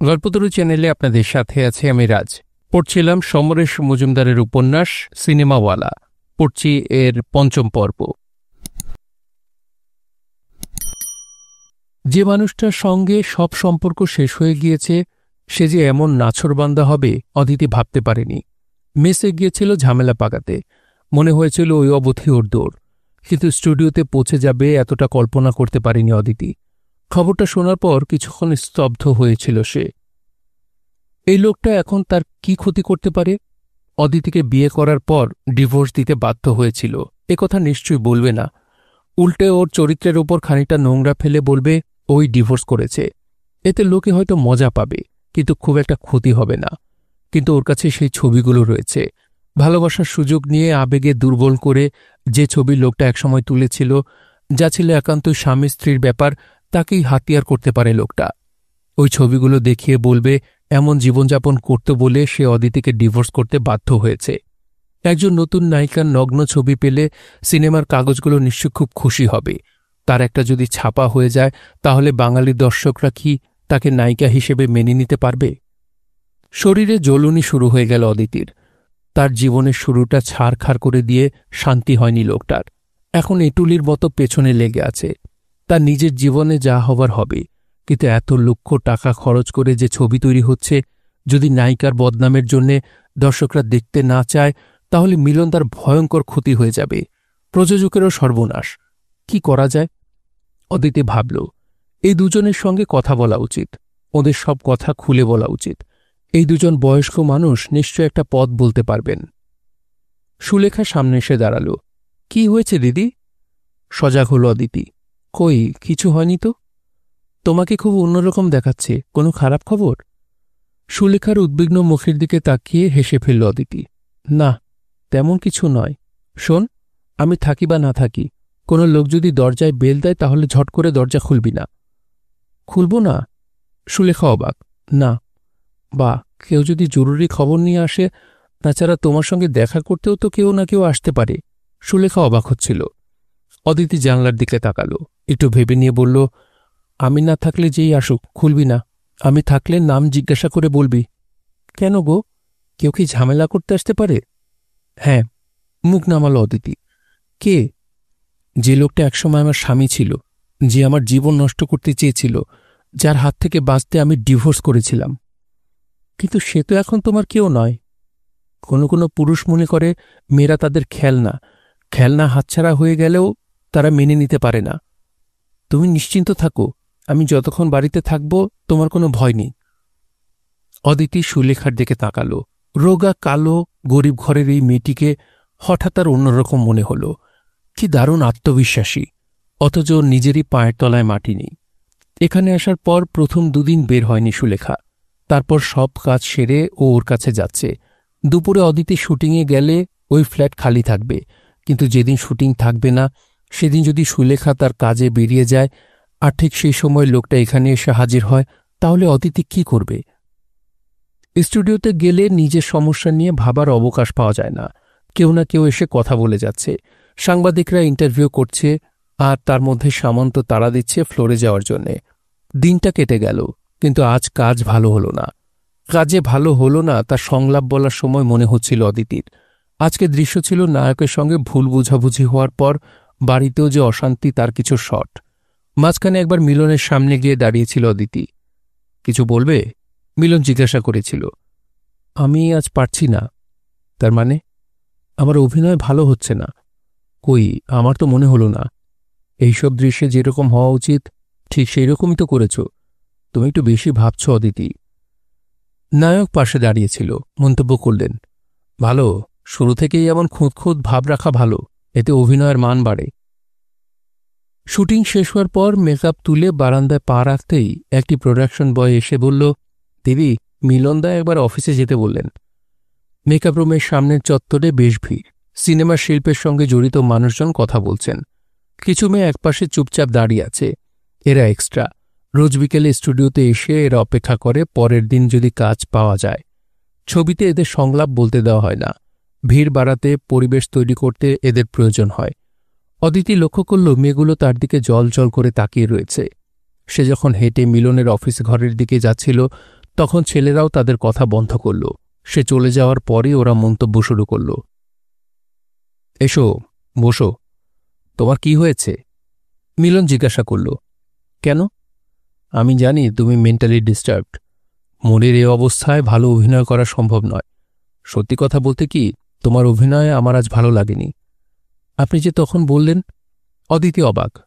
গল্পতরু চ্যানেলে আপনাদের সাথে আছে আমি রাজ। পড়ছিলাম সমরেশ মজুমদারের উপন্যাস সিনেমাওয়ালা। পড়ছি এর ৫ম পর্ব। যে মানুষটার সঙ্গে সব সম্পর্ক শেষ হয়ে গিয়েছে সে যে এমন নাছোড়বান্দা হবে অদিতি ভাবতে পারেনি। মেসে গিয়েছিল ঝামেলা পাকাতে, মনে হয়েছিল ওই অবধি ওর দৌড়, কিন্তু স্টুডিওতে পৌঁছে যাবে এতটা কল্পনা করতে পারেনি অদিতি। খবরটা শোনার পর কিছুক্ষণ স্তব্ধ হয়েছিল সে। এই লোকটা এখন তার কি ক্ষতি করতে পারে? অদিতিকে বিয়ে করার পর ডিভোর্স দিতে বাধ্য হয়েছিল, একথা নিশ্চয়ই বলবে না। উল্টে ওর চরিত্রের ওপর খানিকটা নোংরা ফেলে বলবে ওই ডিভোর্স করেছে। এতে লোকে হয়তো মজা পাবে, কিন্তু খুব একটা ক্ষতি হবে না। কিন্তু ওর কাছে সেই ছবিগুলো রয়েছে, ভালোবাসার সুযোগ নিয়ে আবেগে দুর্বল করে যে ছবি লোকটা একসময় তুলেছিল, যা ছিল একান্তই স্বামী স্ত্রীর ব্যাপার, তাকেই হাতিয়ার করতে পারে লোকটা। ওই ছবিগুলো দেখিয়ে বলবে এমন জীবনযাপন করত বলে সে অদিতিকে ডিভোর্স করতে বাধ্য হয়েছে। একজন নতুন নায়িকার নগ্ন ছবি পেলে সিনেমার কাগজগুলো নিশ্চয় খুব খুশি হবে। তার একটা যদি ছাপা হয়ে যায়, তাহলে বাঙালি দর্শকরা কি তাকে নায়িকা হিসেবে মেনে নিতে পারবে? শরীরে জ্বলুনি শুরু হয়ে গেল অদিতির। তার জীবনের শুরুটা ছাড়খাড় করে দিয়ে শান্তি হয়নি লোকটার। এখন এটুলির মতো পেছনে লেগে আছে। তার নিজের জীবনে যা হবার হবে, কিন্তু এত লক্ষ টাকা খরচ করে যে ছবি তৈরি হচ্ছে, যদি নায়িকার বদনামের জন্যে দর্শকরা দেখতে না চায়, তাহলে মিলন তার ভয়ঙ্কর ক্ষতি হয়ে যাবে। প্রযোজকেরও সর্বনাশ। কি করা যায়? অদিতি ভাবল, এই দুজনের সঙ্গে কথা বলা উচিত, ওদের সব কথা খুলে বলা উচিত। এই দুজন বয়স্ক মানুষ নিশ্চয় একটা পথ বলতে পারবেন। সুলেখা সামনে এসে দাঁড়াল। কি হয়েছে দিদি? সজাগ হল অদিতি। কই, কিছু হয়নি তো। তোমাকে খুব অন্যরকম দেখাচ্ছে, কোনো খারাপ খবর? সুলেখার উদ্বিগ্ন মুখের দিকে তাকিয়ে হেসে ফেলল অদিতি। না, তেমন কিছু নয়। শোন, আমি থাকি বা না থাকি, কোনো লোক যদি দরজায় বেল দেয় তাহলে ঝট করে দরজা খুলবি না। খুলব না? সুলেখা অবাক। না, বা কেউ যদি জরুরি খবর নিয়ে আসে, তাছাড়া তোমার সঙ্গে দেখা করতেও তো কেউ না কেউ আসতে পারে। সুলেখা অবাক হচ্ছিল। অদিতি জানলার দিকে তাকালো, একটু ভেবে নিয়ে বলল, আমি না থাকলে যেই আসুক খুলবি না, আমি থাকলে নাম জিজ্ঞাসা করে বলবি। কেন গো, কেউ কি ঝামেলা করতে আসতে পারে? হ্যাঁ। মুখ নামালো অদিতি। কে? যে লোকটা একসময় আমার স্বামী ছিল, যে আমার জীবন নষ্ট করতে চেয়েছিল, যার হাত থেকে বাঁচতে আমি ডিভোর্স করেছিলাম। কিন্তু সে তো এখন তোমার কেউ নয়। কোনো কোনো পুরুষ মনে করে মেয়েরা তাদের খেলনা হাতছাড়া হয়ে গেলেও তারা মেনে নিতে পারে না। তুমি নিশ্চিন্ত থাকো, আমি যতক্ষণ বাড়িতে থাকব তোমার কোনো ভয় নেই। অদিতি সুলেখার দিকে তাকালো। রোগা কালো গরিব ঘরের এই মেয়েটিকে হঠাৎ আর অন্যরকম মনে হল। কি দারুণ আত্মবিশ্বাসী, অথচ নিজেরই পায়ের তলায় মাটি নেই। এখানে আসার পর প্রথম দুদিন বের হয়নি সুলেখা। তারপর সব কাজ সেরে ও ওর কাছে যাচ্ছে। দুপুরে অদিতি শুটিংয়ে গেলে ওই ফ্ল্যাট খালি থাকবে, কিন্তু যেদিন শুটিং থাকবে না সেদিন যদি সুলেখা তার কাজে বেরিয়ে যায় আর ঠিক সেই সময় লোকটা এখানে এসে হাজির হয়, তাহলে অদিতি কি করবে? স্টুডিওতে গেলে নিজের সমস্যা নিয়ে ভাবার অবকাশ পাওয়া যায় না। কেউ না কেউ এসে কথা বলে যাচ্ছে, সাংবাদিকরা ইন্টারভিউ করছে, আর তার মধ্যে সামন্ত তাড়া দিচ্ছে ফ্লোরে যাওয়ার জন্যে। দিনটা কেটে গেল, কিন্তু আজ কাজ ভালো হলো না। কাজে ভালো হলো না তার সংলাপ বলার সময় মনে হচ্ছিল অদিতির। আজকে দৃশ্য ছিল নায়কের সঙ্গে ভুল বুঝাবুঝি হওয়ার পর বাড়িতেও যে অশান্তি তার কিছু শট। মাঝখানে একবার মিলনের সামনে গিয়ে দাঁড়িয়েছিল অদিতি। কিছু বলবে? মিলন জিজ্ঞাসা করেছিল। আমি আজ পারছি না। তার মানে? আমার অভিনয় ভালো হচ্ছে না। কই, আমার তো মনে হলো না। এইসব দৃশ্যে যেরকম হওয়া উচিত ঠিক সেই রকমই তো করেছ। তুমি একটু বেশি ভাবছ অদিতি। নায়ক পাশে দাঁড়িয়েছিল, মন্তব্য করলেন, ভালো, শুরু থেকেই এমন খুঁত ভাব রাখা ভালো, এতে অভিনয়ের মান বাড়ে। শুটিং শেষ হওয়ার পর মেকআপ তুলে বারান্দায় পা রাখতেই একটি প্রোডাকশন বয় এসে বলল, দিদি, মিলনদা একবার অফিসে যেতে বললেন। মেকআপ রুমের সামনের চত্বরে বেশ ভিড়। সিনেমার শিল্পের সঙ্গে জড়িত মানুষজন কথা বলছেন। কিছু মেয়ে একপাশে চুপচাপ দাঁড়িয়ে আছে। এরা এক্সট্রা। রোজ বিকেলে স্টুডিওতে এসে এরা অপেক্ষা করে পরের দিন যদি কাজ পাওয়া যায়। ছবিতে এদের সংলাপ বলতে দেওয়া হয় না। ভিড় বাড়াতে, পরিবেশ তৈরি করতে এদের প্রয়োজন হয়। অদিতি লক্ষ্য করল মেয়েগুলো তার দিকে জল জল করে তাকিয়ে রয়েছে। সে যখন হেঁটে মিলনের অফিস ঘরের দিকে যাচ্ছিল তখন ছেলেরাও তাদের কথা বন্ধ করল। সে চলে যাওয়ার পরই ওরা মন্তব্য শুরু করল। এসো, বসো। তোমার কি হয়েছে? মিলন জিজ্ঞাসা করল। কেন? আমি জানি তুমি মেন্টালি ডিস্টার্বড। মনের এ অবস্থায় ভালো অভিনয় করা সম্ভব নয়। সত্যি কথা বলতে কি, তোমার অভিনয় আমার আজ ভালো লাগেনি। আপনি যে তখন বললেন। অদিতি অবাক।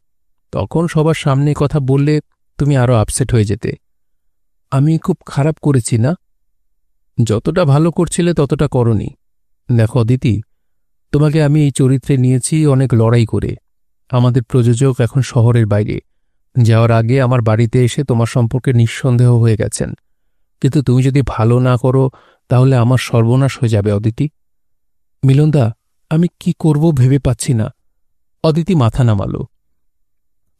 তখন সবার সামনে কথা বললে তুমি আরও আপসেট হয়ে যেতে। আমি খুব খারাপ করেছি না? যতটা ভালো করছিলে ততটা করনি। দেখো অদিতি, তোমাকে আমি এই চরিত্রে নিয়েছি অনেক লড়াই করে। আমাদের প্রযোজক এখন শহরের বাইরে। যাওয়ার আগে আমার বাড়িতে এসে তোমার সম্পর্কে নিঃসন্দেহ হয়ে গেছেন। কিন্তু তুমি যদি ভালো না করো তাহলে আমার সর্বনাশ হয়ে যাবে অদিতি। মিলনদা, আমি কি করব ভেবে পাচ্ছি না। অদিতি মাথা নামাল।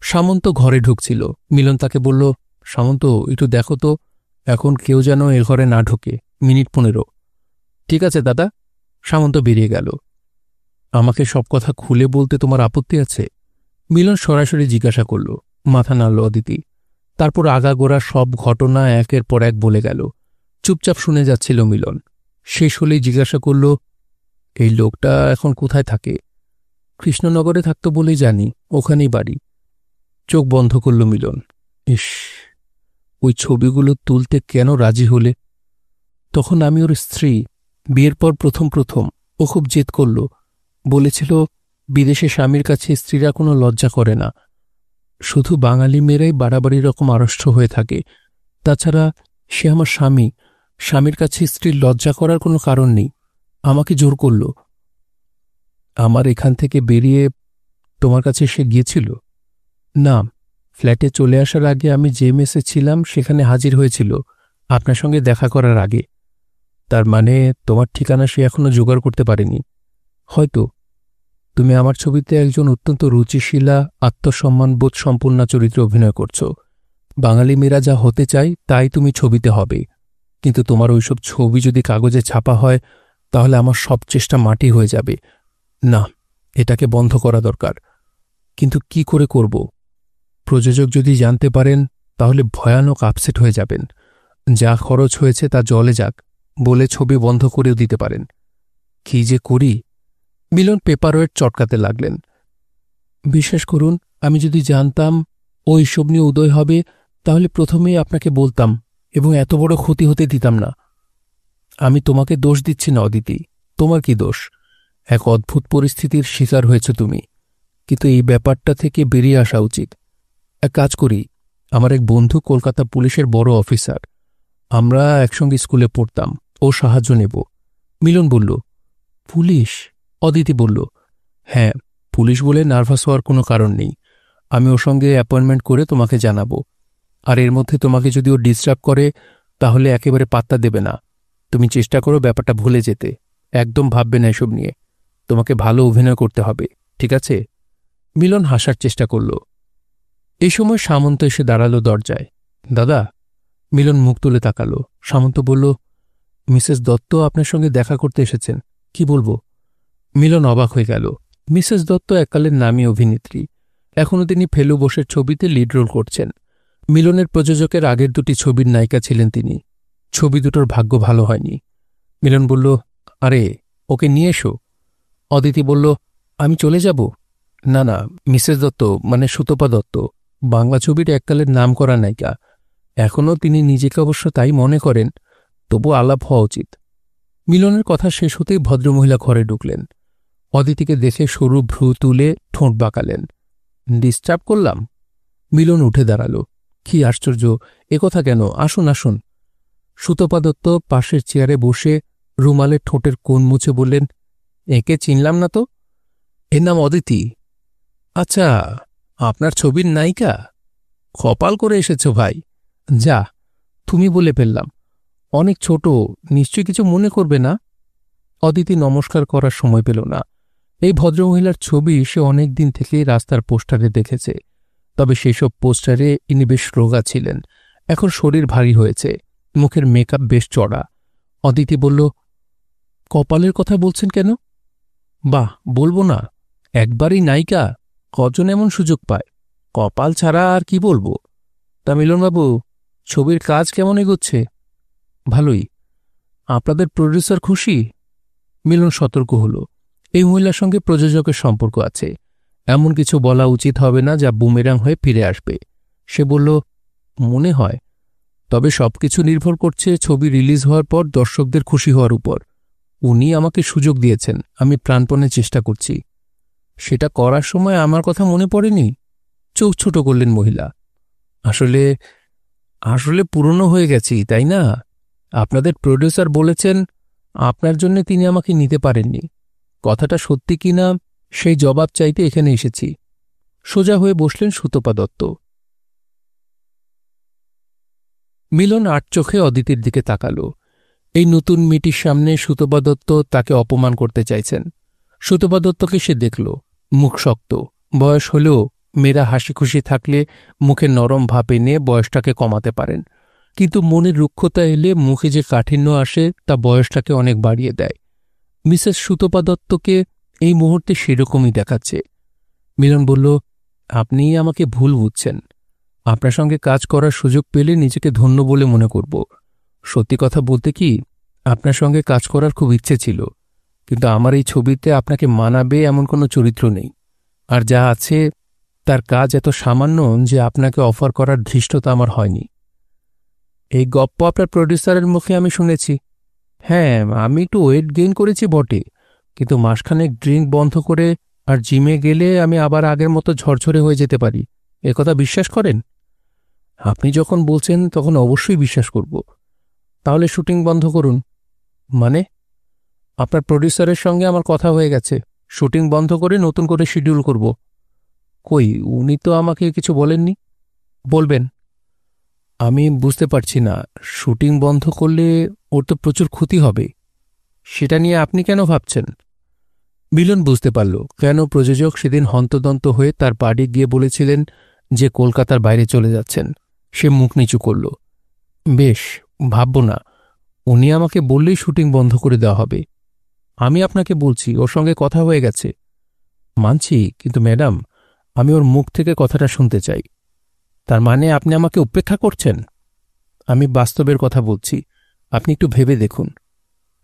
সামন্ত ঘরে ঢুকছিল। মিলন তাকে বলল, সামন্ত, একটু দেখো তো এখন কেউ যেন এ ঘরে না ঢোকে। মিনিট 15। ঠিক আছে দাদা। সামন্ত বেরিয়ে গেল। আমাকে সব কথা খুলে বলতে তোমার আপত্তি আছে? মিলন সরাসরি জিজ্ঞাসা করল। মাথা নাড়ল অদিতি। তারপর আগাগোড়া সব ঘটনা একের পর এক বলে গেল। চুপচাপ শুনে যাচ্ছিল মিলন। শেষ হলেই জিজ্ঞাসা করল, এই লোকটা এখন কোথায় থাকে? কৃষ্ণনগরে থাকতো বলেই জানি, ওখানেই বাড়ি। চোখ বন্ধ করল মিলন। ইস, ওই ছবিগুলো তুলতে কেন রাজি হলে? তখন আমি ওর স্ত্রী। বিয়ের পর প্রথম ও খুব জেদ করল। বলেছিল বিদেশে স্বামীর কাছে স্ত্রীরা কোনো লজ্জা করে না, শুধু বাঙালি মেয়েরাই বাড়াবাড়ি রকম আড়ষ্ট হয়ে থাকে। তাছাড়া সে আমার স্বামী, স্বামীর কাছে স্ত্রীর লজ্জা করার কোনো কারণ নেই। আমাকে জোর করল। আমার এখান থেকে বেরিয়ে তোমার কাছে সে গিয়েছিল? না, ফ্ল্যাটে চলে আসার আগে আমি যে মেসে ছিলাম সেখানে হাজির হয়েছিল আপনার সঙ্গে দেখা করার আগে। তার মানে তোমার ঠিকানা সে এখনো জোগাড় করতে পারেনি। হয়তো। তুমি আমার ছবিতে একজন অত্যন্ত রুচিশীলা, আত্মসম্মানবোধ সম্পূর্ণ চরিত্রে অভিনয় করছ। বাঙালি মেয়েরা যা হতে চায় তাই তুমি ছবিতে হবে। কিন্তু তোমার ওইসব ছবি যদি কাগজে ছাপা হয় তাহলে আমার সব চেষ্টা মাটি হয়ে যাবে। না, এটাকে বন্ধ করা দরকার। কিন্তু কি করে করব? প্রযোজক যদি জানতে পারেন তাহলে ভয়ানক আপসেট হয়ে যাবেন। যা খরচ হয়েছে তা জলে যাক বলে ছবি বন্ধ করেও দিতে পারেন। কি যে করি? মিলন পেপারওয়েট চটকাতে লাগলেন। বিশ্বাস করুন, আমি যদি জানতাম ও এইসব নিয়ে উদয় হবে তাহলে প্রথমেই আপনাকে বলতাম এবং এত বড় ক্ষতি হতে দিতাম না। আমি তোমাকে দোষ দিচ্ছি না অদিতি, তোমার কি দোষ? এক অদ্ভুত পরিস্থিতির শিকার হয়েছ তুমি। কিন্তু এই ব্যাপারটা থেকে বেরিয়ে আসা উচিত। এক কাজ করি, আমার এক বন্ধু কলকাতা পুলিশের বড় অফিসার। আমরা একসঙ্গে স্কুলে পড়তাম, ও সাহায্য নেব। মিলন বলল, পুলিশ? অদিতি বলল, হ্যাঁ, পুলিশ বলে নার্ভাস হওয়ার কোনো কারণ নেই। আমি ওর সঙ্গে অ্যাপয়েন্টমেন্ট করে তোমাকে জানাবো। আর এর মধ্যে তোমাকে যদি ও ডিস্টার্ব করে তাহলে একেবারে পাত্তা দেবে না। তুমি চেষ্টা করো ব্যাপারটা ভুলে যেতে। একদম ভাববে না এসব নিয়ে। তোমাকে ভালো অভিনয় করতে হবে, ঠিক আছে? মিলন হাসার চেষ্টা করল। এই সময় সামন্ত এসে দাঁড়ালো দরজায়। দাদা। মিলন মুখ তুলে তাকালো। সামন্ত বলল, মিসেস দত্ত আপনার সঙ্গে দেখা করতে এসেছেন। কি বলবো? মিলন অবাক হয়ে গেল। মিসেস দত্ত এককালের নামী অভিনেত্রী। এখনও তিনি ফেলু বোসের ছবিতে লিড রোল করছেন। মিলনের প্রযোজকের আগের দুটি ছবির নায়িকা ছিলেন তিনি। ছবি দুটোর ভাগ্য ভালো হয়নি। মিলন বলল, আরে ওকে নিয়ে এসো। অদিতি বলল, আমি চলে যাব? না না, মিসেস দত্ত মানে সুতপা দত্ত বাংলা ছবির এককালের নামকরা নায়িকা। এখনও তিনি নিজেকে অবশ্য তাই মনে করেন, তবু আলাপ হওয়া উচিত। মিলনের কথা শেষ হতেই ভদ্রমহিলা ঘরে ঢুকলেন। অদিতিকে দেখে সরু ভ্রু তুলে ঠোঁট বাঁকালেন। ডিস্টার্ব করলাম? মিলন উঠে দাঁড়াল। কি আশ্চর্য, একথা কেন? আসুন আসুন। সুতপা দত্ত পাশের চেয়ারে বসে রুমালের ঠোঁটের কোণ মুছে বললেন, একে চিনলাম না তো। এর নাম অদিতি। আচ্ছা, আপনার ছবির নায়িকা? কপাল করে এসেছ ভাই। যা, তুমি বলে ফেললাম। অনেক ছোট, নিশ্চয়ই কিছু মনে করবে না। অদিতি নমস্কার করার সময় পেল না। এই ভদ্রমহিলার ছবি সে অনেক দিন থেকেই রাস্তার পোস্টারে দেখেছে। তবে সেসব পোস্টারে ইনি বেশ রোগা ছিলেন। এখন শরীর ভারী হয়েছে, মুখের মেকআপ বেশ চড়া। অদিতি বলল, কপালের কথা বলছেন কেন? বাহ, বলবো না। একবারই নায়িকা, কজন এমন সুযোগ পায়? কপাল ছাড়া আর কি বলবো। তা মিলনবাবু, ছবির কাজ কেমন এগোচ্ছে? ভালোই। আপনাদের প্রডিউসার খুশি? মিলন সতর্ক হল, এই মহিলার সঙ্গে প্রযোজকের সম্পর্ক আছে, এমন কিছু বলা উচিত হবে না যা বুমেরাং হয়ে ফিরে আসবে। সে বলল, মনে হয়, তবে সবকিছু নির্ভর করছে ছবি রিলিজ হওয়ার পর দর্শকদের খুশি হওয়ার উপর। উনি আমাকে সুযোগ দিয়েছেন, আমি প্রাণপণে চেষ্টা করছি। সেটা করার সময় আমার কথা মনে পড়েনি? চোখ ছোট করলেন মহিলা। আসলে আসলে পুরনো হয়ে গেছি, তাই না? আপনাদের প্রডিউসার বলেছেন আপনার জন্য তিনি আমাকে নিতে পারেননি। কথাটা সত্যি কিনা সেই জবাব চাইতে এখানে এসেছি। সোজা হয়ে বসলেন সুতপা দত্ত। মিলন আট চোখে অদিতির দিকে তাকাল। এই নতুন মেয়েটির সামনে সুতপা দত্ত তাকে অপমান করতে চাইছেন। সুতপা দত্তকে সে দেখল, মুখ শক্ত, বয়স হলেও মেয়েরা হাসি খুশি থাকলে মুখে নরম ভাব এনে বয়সটাকে কমাতে পারেন, কিন্তু মনের রুক্ষতা এলে মুখে যে কাঠিন্য আসে তা বয়সটাকে অনেক বাড়িয়ে দেয়। মিসেস সুতপা দত্তকে এই মুহূর্তে সেরকমই দেখাচ্ছে। মিলন বলল, আপনি আমাকে ভুল বুঝছেন। আপনার সঙ্গে কাজ করার সুযোগ পেলে নিজেকে ধন্য বলে মনে করব। সত্যি কথা বলতে কি, আপনার সঙ্গে কাজ করার খুব ইচ্ছে ছিল, কিন্তু আমার এই ছবিতে আপনাকে মানাবে এমন কোনো চরিত্র নেই। আর যা আছে তার কাজ এত সামান্য যে আপনাকে অফার করার ধৃষ্টতা আমার হয়নি। এই গপ্প আপনার প্রডিউসারের মুখে আমি শুনেছি। হ্যাঁ, আমি একটু ওয়েট গেইন করেছি বটে, কিন্তু মাসখানেক ড্রিঙ্ক বন্ধ করে আর জিমে গেলে আমি আবার আগের মতো ঝরঝরে হয়ে যেতে পারি। একথা বিশ্বাস করেন? আপনি যখন বলছেন তখন অবশ্যই বিশ্বাস করব। তাহলে শুটিং বন্ধ করুন। মানে? আপনার প্রডিউসারের সঙ্গে আমার কথা হয়ে গেছে, শুটিং বন্ধ করে নতুন করে শিডিউল করব। কই, উনি তো আমাকে কিছু বলেননি। বলবেন? আমি বুঝতে পারছি না, শুটিং বন্ধ করলে ওর তো প্রচুর ক্ষতি হবে। সেটা নিয়ে আপনি কেন ভাবছেন? মিলন বুঝতে পারল কেন প্রযোজক সেদিন হন্তদন্ত হয়ে তার বাড়ি গিয়ে বলেছিলেন যে কলকাতার বাইরে চলে যাচ্ছেন। সে মুখ নিচু করল। বেশ, ভাবব না। উনি আমাকে বললেই শুটিং বন্ধ করে দেওয়া হবে। আমি আপনাকে বলছি ওর সঙ্গে কথা হয়ে গেছে। মানছি, কিন্তু ম্যাডাম, আমি ওর মুখ থেকে কথাটা শুনতে চাই। তার মানে আপনি আমাকে উপেক্ষা করছেন? আমি বাস্তবের কথা বলছি, আপনি একটু ভেবে দেখুন।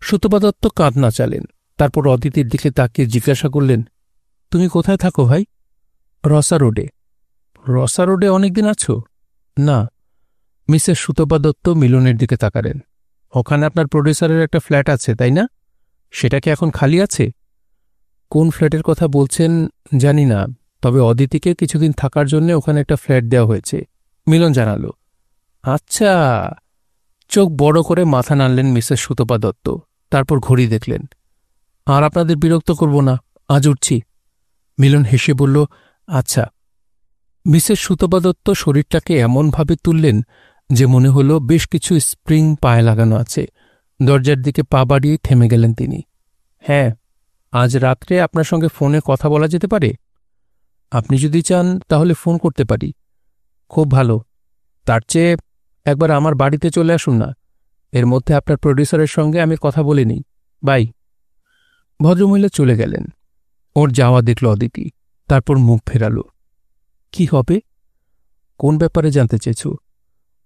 সুতপা দত্ত কাঁধ নাচালেন, তারপর অদিতির দিকে তাকিয়ে জিজ্ঞাসা করলেন, তুমি কোথায় থাকো ভাই? রসা রোডে। রসা রোডে অনেকদিন আছো? না। মিসেস সুতপা দত্ত মিলনের দিকে তাকালেন। ওখানে আপনার প্রডিউসারের একটা ফ্ল্যাট আছে, তাই না? সেটা কি এখন খালি আছে? কোন ফ্ল্যাটের কথা বলছেন জানি না, তবে অদিতিকে কিছুদিন থাকার জন্য ওখানে একটা ফ্ল্যাট দেওয়া হয়েছে, মিলন জানাল। আচ্ছা। চোখ বড় করে মাথা নাড়লেন মিসেস সুতপা দত্ত, তারপর ঘড়ি দেখলেন। আর আপনাদের বিরক্ত করব না, আজ উঠছি। মিলন হেসে বলল, আচ্ছা। মিসেস সুতপা দত্ত শরীরটাকে এমনভাবে তুললেন যে মনে হল বেশ কিছু স্প্রিং পায়ে লাগানো আছে। দরজার দিকে পা বাড়িয়ে থেমে গেলেন তিনি। হ্যাঁ, আজ রাত্রে আপনার সঙ্গে ফোনে কথা বলা যেতে পারে? আপনি যদি চান তাহলে ফোন করতে পারি। খুব ভালো। তার চেয়ে একবার আমার বাড়িতে চলে আসুন না। এর মধ্যে আপনার প্রডিউসারের সঙ্গে আমি কথা বলে নিই। বাই। ভদ্রমহিলা চলে গেলেন। ওর যাওয়া দেখল অদিতি, তারপর মুখ ফেরাল। কি হবে? কোন ব্যাপারে জানতে চেয়েছ?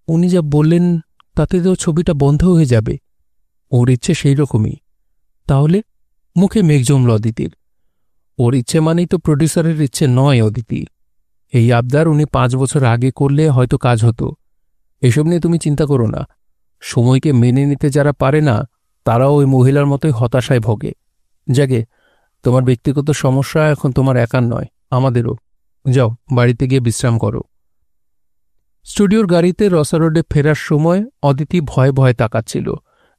উনি যা বললেন তাতে তো ছবিটা বন্ধ হয়ে যাবে। ওর ইচ্ছে সেই রকমই। তাহলে? মুখে মেঘ জমল অদিতির। ওর ইচ্ছে মানেই তো প্রডিউসারের ইচ্ছে নয় অদিতি। এই আবদার উনি 5 বছর আগে করলে হয়তো কাজ হতো। এসব নিয়ে তুমি চিন্তা করো না। সময়কে মেনে নিতে যারা পারে না তারাও ওই মহিলার মতোই হতাশায় ভোগে। জাগে, তোমার ব্যক্তিগত সমস্যা এখন তোমার একার নয়, আমাদেরও। যাও, বাড়িতে গিয়ে বিশ্রাম করো। স্টুডিওর গাড়িতে রসা রোডে ফেরার সময় অদিতি ভয়ে ভয়ে তাকাচ্ছিল।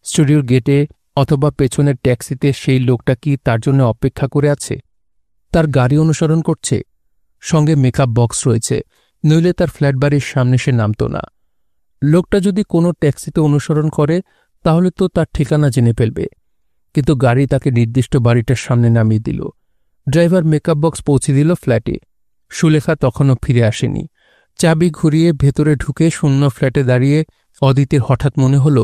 স্টুডিওর গেটে অথবা পেছনের ট্যাক্সিতে সেই লোকটা কি তার জন্য অপেক্ষা করে আছে? তার গাড়ি অনুসরণ করছে? সঙ্গে মেকআপ বক্স রয়েছে, নইলে তার ফ্ল্যাট বাড়ির সামনে সে নামত না। লোকটা যদি কোনো ট্যাক্সিতে অনুসরণ করে তাহলে তো তার ঠিকানা জেনে ফেলবে। কিন্তু গাড়ি তাকে নির্দিষ্ট বাড়িটার সামনে নামিয়ে দিল। ড্রাইভার মেকআপ বক্স পৌঁছে দিল ফ্ল্যাটে। সুলেখা তখনও ফিরে আসেনি। চাবি ঘুরিয়ে ভেতরে ঢুকে শূন্য ফ্ল্যাটে দাঁড়িয়ে অদিতির হঠাৎ মনে হল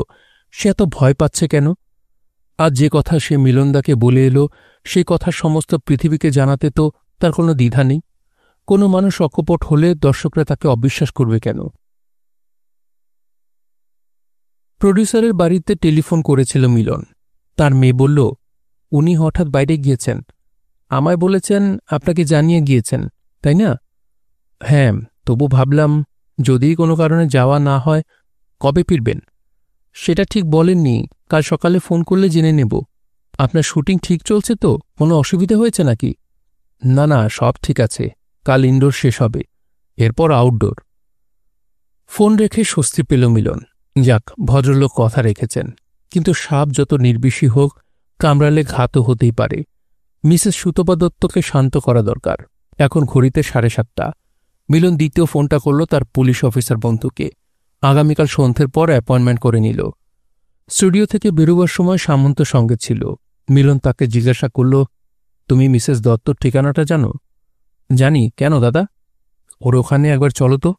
সে এত ভয় পাচ্ছে কেন। আজ যে কথা সে মিলনদাকে বলে এলো সেই কথা সমস্ত পৃথিবীকে জানাতে তো তার কোনো দ্বিধা নেই। কোনো মানুষ অকপট হলে দর্শকরা তাকে অবিশ্বাস করবে কেন? প্রডিউসারের বাড়িতে টেলিফোন করেছিল মিলন। তার মেয়ে বলল, উনি হঠাৎ বাইরে গিয়েছেন। আমায় বলেছেন আপনাকে জানিয়ে গিয়েছেন, তাই না? হ্যাঁ, তবু ভাবলাম যদি কোনো কারণে যাওয়া না হয়। কবে ফিরবেন? সেটা ঠিক বলেননি, কাল সকালে ফোন করলে জেনে নেব। আপনার শুটিং ঠিক চলছে তো? কোনো অসুবিধা হয়েছে নাকি? না না, সব ঠিক আছে। কাল ইনডোর শেষ হবে, এরপর আউটডোর। ফোন রেখে স্বস্তি পেল মিলন। যাক, ভদ্রলোক কথা রেখেছেন। কিন্তু সাপ যত নির্বিষী হোক, কামড়ালে ঘাতও হতেই পারে। মিসেস সুতপা দত্তকে শান্ত করা দরকার। এখন ঘড়িতে 7:30। মিলন দ্বিতীয় ফোনটা করল তার পুলিশ অফিসার বন্ধুকে। আগামীকাল সন্ধ্যের পর অ্যাপয়েন্টমেন্ট করে নিল। স্টুডিও থেকে বেরোবার সময় সামন্ত সঙ্গে ছিল। মিলন তাকে জিজ্ঞাসা করল, তুমি মিসেস দত্তর ঠিকানাটা জানো? জানি। কেন দাদা? ওর ওখানে একবার চলো তো।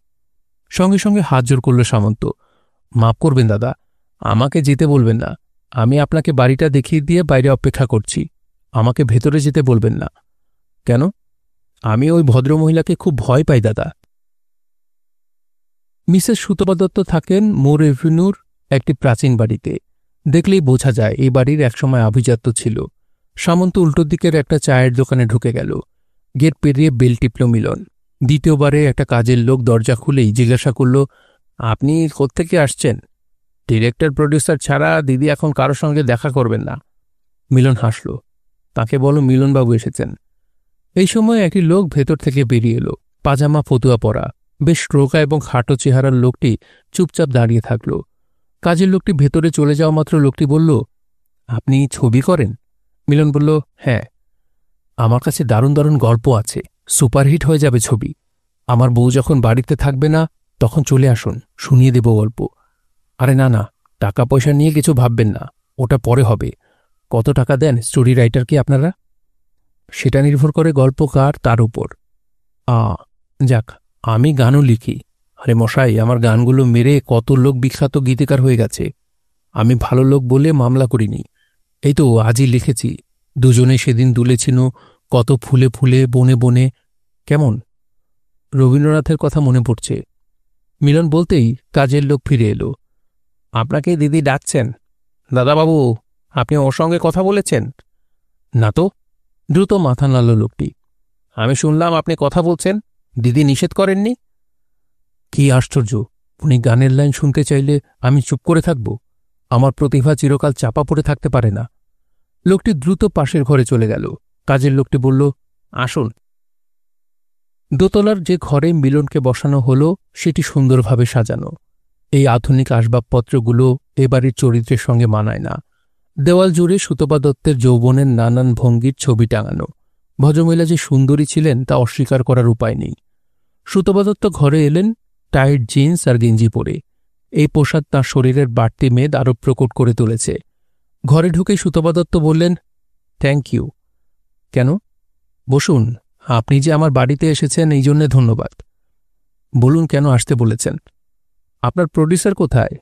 সঙ্গে সঙ্গে হাত জোর করল সামন্ত। মাফ করবেন দাদা, আমাকে যেতে বলবেন না। আমি আপনাকে বাড়িটা দেখিয়ে দিয়ে বাইরে অপেক্ষা করছি। আমাকে ভেতরে যেতে বলবেন না। কেন? আমি ওই ভদ্রমহিলাকে খুব ভয় পাই দাদা। মিসেস সুতপা দত্ত থাকেন মোর এভিনিউর একটি প্রাচীন বাড়িতে। দেখলেই বোঝা যায় এই বাড়ির একসময় আভিজাত্য ছিল। সামন্ত উল্টো দিকের একটা চায়ের দোকানে ঢুকে গেল। গেট পেরিয়ে বেল টিপল মিলন। দ্বিতীয়বারে একটা কাজের লোক দরজা খুলেই জিজ্ঞাসা করল, আপনি কোত্থেকে আসছেন? ডিরেক্টর প্রডিউসার ছাড়া দিদি এখন কারোর সঙ্গে দেখা করবেন না। মিলন হাসল। তাকে বলো মিলনবাবু এসেছেন। এই সময় একটি লোক ভেতর থেকে বেরিয়ে এলো, পাজামা ফতুয়া পরা, বেশ রোগা এবং খাটো চেহারার লোকটি চুপচাপ দাঁড়িয়ে থাকল। কাজের লোকটি ভেতরে চলে যাওয়া মাত্র লোকটি বলল, আপনি ছবি করেন? মিলন বলল, হ্যাঁ। আমার কাছে দারুণ দারুণ গল্প আছে, সুপারহিট হয়ে যাবে ছবি। আমার বউ যখন বাড়িতে থাকবে না তখন চলে আসুন, শুনিয়ে দেব গল্প। আরে না না, টাকা পয়সা নিয়ে কিছু ভাববেন না, ওটা পরে হবে। কত টাকা দেন স্টোরি রাইটারকে আপনারা? সেটা নির্ভর করে গল্পকার তার উপর। যাক, আমি গানও লিখি। আরে মশাই, আমার গানগুলো মেরে কত লোক বিখ্যাত গীতিকার হয়ে গেছে। আমি ভালো লোক বলে মামলা করিনি। এই তো আজই লিখেছি, দুজনে সেদিন দুলেছিল কত ফুলে ফুলে বনে বনে। কেমন? রবীন্দ্রনাথের কথা মনে পড়ছে। মিলন বলতেই কাজের লোক ফিরে এলো। আপনাকে দিদি ডাকছেন। দাদাবাবু, আপনি ওর সঙ্গে কথা বলেছেন? না তো। দ্রুত মাথা নাড়ল লোকটি। আমি শুনলাম আপনি কথা বলছেন, দিদি নিষেধ করেননি? কি আশ্চর্য! উনি গানের লাইন শুনতে চাইলে আমি চুপ করে থাকব? আমার প্রতিভা চিরকাল চাপা পড়ে থাকতে পারে না। লোকটি দ্রুত পাশের ঘরে চলে গেল। কাজের লোকটি বলল, আসুন। দোতলার যে ঘরে মিলনকে বসানো হল সেটি সুন্দরভাবে সাজানো। এই আধুনিক আসবাবপত্রগুলো এ বাড়ির চরিত্রের সঙ্গে মানায় না। দেওয়াল জুড়ে সুতপা দত্তের যৌবনের নানান ভঙ্গির ছবি টাঙানো। ভদ্রমহিলা যে সুন্দরী ছিলেন তা অস্বীকার করার উপায় নেই। সুতপা দত্ত ঘরে এলেন টাইট জিন্স আর গেঞ্জি পরে। এই পোশাক তাঁর শরীরের বাড়তি মেদ আরও প্রকট করে তুলেছে। ঘরে ঢুকে সুতপা দত্ত বললেন, থ্যাংক ইউ। কেন? বসুন। আপনি যে আমার বাড়িতে এসেছেন এই জন্যে ধন্যবাদ। বলুন কেন আসতে বলেছেন? আপনার প্রডিউসার কোথায়?